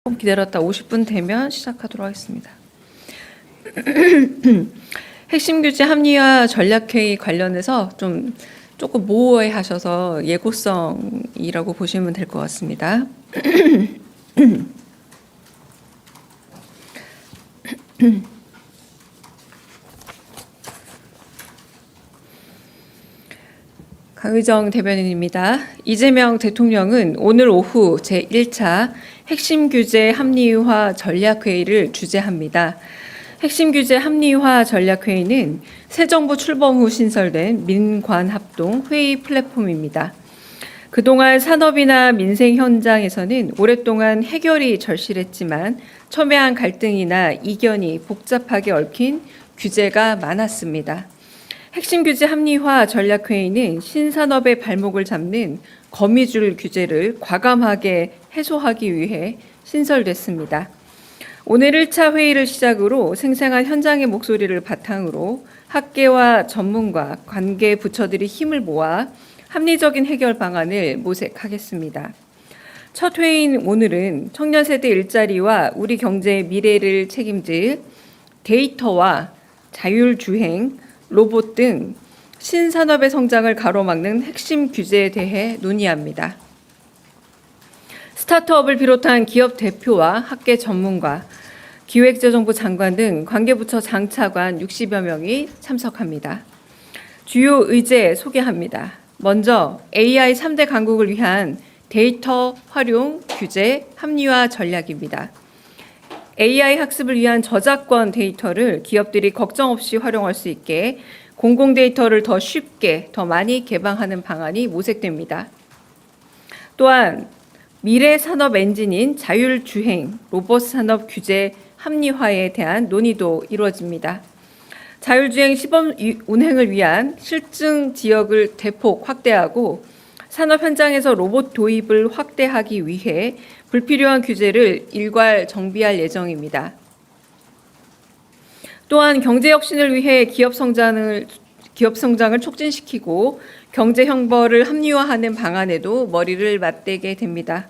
조금 기다렸다 50분 되면 시작하도록 하겠습니다. 핵심 규제 합리화 전략회의 관련해서 조금 모호해하셔서 예고성이라고 보시면 될 것 같습니다. 강의정 대변인입니다. 이재명 대통령은 오늘 오후 제1차 핵심 규제 합리화 전략회의를 주재합니다. 핵심 규제 합리화 전략회의는 새 정부 출범 후 신설된 민관합동 회의 플랫폼입니다. 그동안 산업이나 민생 현장에서는 오랫동안 해결이 절실했지만 첨예한 갈등이나 이견이 복잡하게 얽힌 규제가 많았습니다. 핵심 규제 합리화 전략회의는 신산업의 발목을 잡는 거미줄 규제를 과감하게 해소하기 위해 신설됐습니다. 오늘 1차 회의를 시작으로 생생한 현장의 목소리를 바탕으로 학계와 전문가, 관계 부처들이 힘을 모아 합리적인 해결 방안을 모색하겠습니다. 첫 회의인 오늘은 청년 세대 일자리와 우리 경제의 미래를 책임질 데이터와 자율주행, 로봇 등 신산업의 성장을 가로막는 핵심 규제에 대해 논의합니다. 스타트업을 비롯한 기업 대표와 학계 전문가, 기획재정부 장관 등 관계부처 장차관 60여 명이 참석합니다. 주요 의제 소개합니다. 먼저 AI 3대 강국을 위한 데이터 활용 규제 합리화 전략입니다. AI 학습을 위한 저작권 데이터를 기업들이 걱정 없이 활용할 수 있게 공공 데이터를 더 쉽게, 더 많이 개방하는 방안이 모색됩니다. 또한 미래 산업 엔진인 자율주행, 로봇 산업 규제 합리화에 대한 논의도 이루어집니다. 자율주행 시범 운행을 위한 실증 지역을 대폭 확대하고 산업 현장에서 로봇 도입을 확대하기 위해 불필요한 규제를 일괄 정비할 예정입니다. 또한 경제 혁신을 위해 기업 성장을 촉진시키고 경제 형벌을 합리화하는 방안에도 머리를 맞대게 됩니다.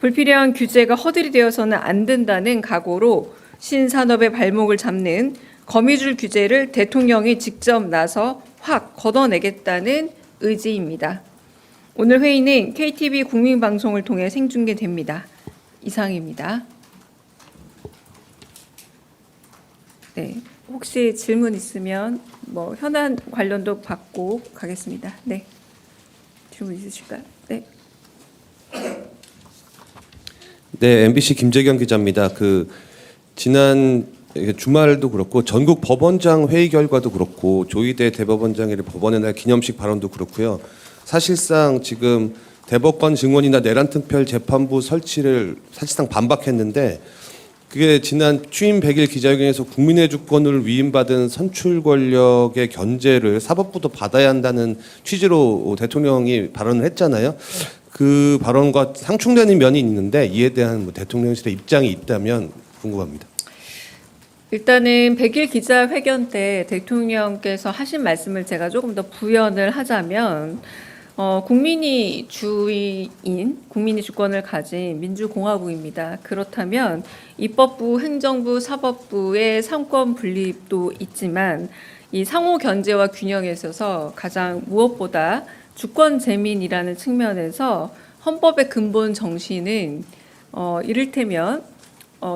불필요한 규제가 허들이 되어서는 안 된다는 각오로 신산업의 발목을 잡는 거미줄 규제를 대통령이 직접 나서 확 걷어내겠다는 의지입니다. 오늘 회의는 KTV 국민방송을 통해 생중계됩니다. 이상입니다. 네, 혹시 질문 있으면 현안 관련도 받고 가겠습니다. 네, 질문 있으실까요? 네. 네, MBC 김재경 기자입니다. 지난 주말도 그렇고 전국 법원장 회의 결과도 그렇고 조희대 대법원장의 법원의 날 기념식 발언도 그렇고요. 사실상 지금 대법관 증원이나 내란특별 재판부 설치를 사실상 반박했는데 그게 지난 취임 100일 기자회견에서 국민의 주권을 위임받은 선출 권력의 견제를 사법부도 받아야 한다는 취지로 대통령이 발언을 했잖아요. 그 발언과 상충되는 면이 있는데 이에 대한 대통령실의 입장이 있다면 궁금합니다. 일단은 100일 기자회견 때 대통령께서 하신 말씀을 제가 조금 더 부연을 하자면 국민이 주인, 국민이 주권을 가진 민주공화국입니다. 그렇다면 입법부, 행정부, 사법부의 상권 분립도 있지만 이 상호 견제와 균형에 있어서 가장 무엇보다 주권 재민이라는 측면에서 헌법의 근본 정신은 이를테면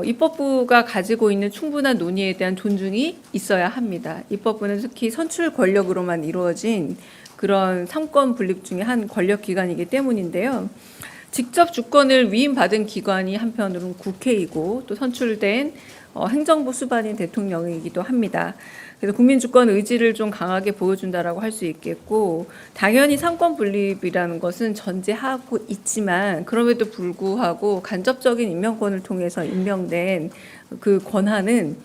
입법부가 가지고 있는 충분한 논의에 대한 존중이 있어야 합니다. 입법부는 특히 선출 권력으로만 이루어진 그런 상권 분립 중에 한 권력 기관이기 때문인데요. 직접 주권을 위임받은 기관이 한편으로는 국회이고 또 선출된 행정부 수반인 대통령이기도 합니다. 그래서 국민 주권 의지를 좀 강하게 보여준다라고 할 수 있겠고 당연히 상권 분립이라는 것은 전제하고 있지만 그럼에도 불구하고 간접적인 임명권을 통해서 임명된 그 권한은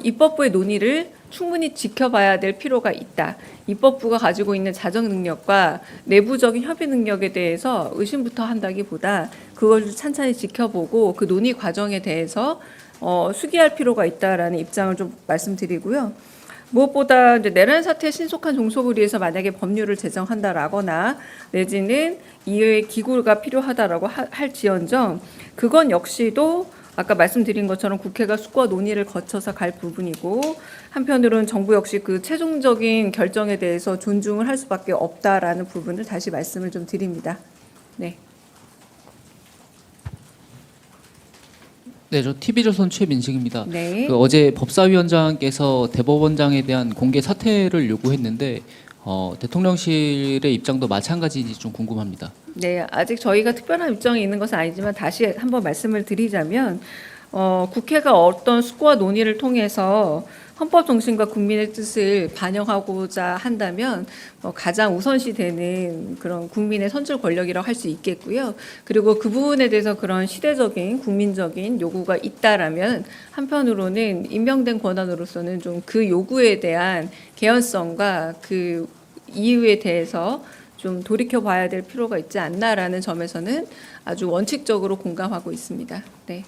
입법부의 논의를 충분히 지켜봐야 될 필요가 있다. 입법부가 가지고 있는 자정 능력과 내부적인 협의 능력에 대해서 의심부터 한다기보다 그걸 찬찬히 지켜보고 그 논의 과정에 대해서 수기할 필요가 있다라는 입장을 좀 말씀드리고요. 무엇보다 이제 내란 사태의 신속한 종속을 위해서 만약에 법률을 제정한다라거나 내지는 이외의 기구가 필요하다라고 할지언정 그건 역시도 아까 말씀드린 것처럼 국회가 숙고와 논의를 거쳐서 갈 부분이고 한편으로는 정부 역시 그 최종적인 결정에 대해서 존중을 할 수밖에 없다라는 부분을 다시 말씀을 좀 드립니다. 네. 네, 저 TV조선 최민식입니다. 네. 어제 법사위원장께서 대법원장에 대한 공개 사퇴를 요구했는데 대통령실의 입장도 마찬가지인지 좀 궁금합니다. 네, 아직 저희가 특별한 입장이 있는 것은 아니지만 다시 한번 말씀을 드리자면 국회가 어떤 숙고와 논의를 통해서 헌법 정신과 국민의 뜻을 반영하고자 한다면 가장 우선시되는 그런 국민의 선출 권력이라고 할 수 있겠고요. 그리고 그 부분에 대해서 그런 시대적인 국민적인 요구가 있다라면 한편으로는 임명된 권한으로서는 좀 그 요구에 대한 개연성과 그 이유에 대해서 좀 돌이켜 봐야 될 필요가 있지 않나라는 점에서는 아주 원칙적으로 공감하고 있습니다. 네.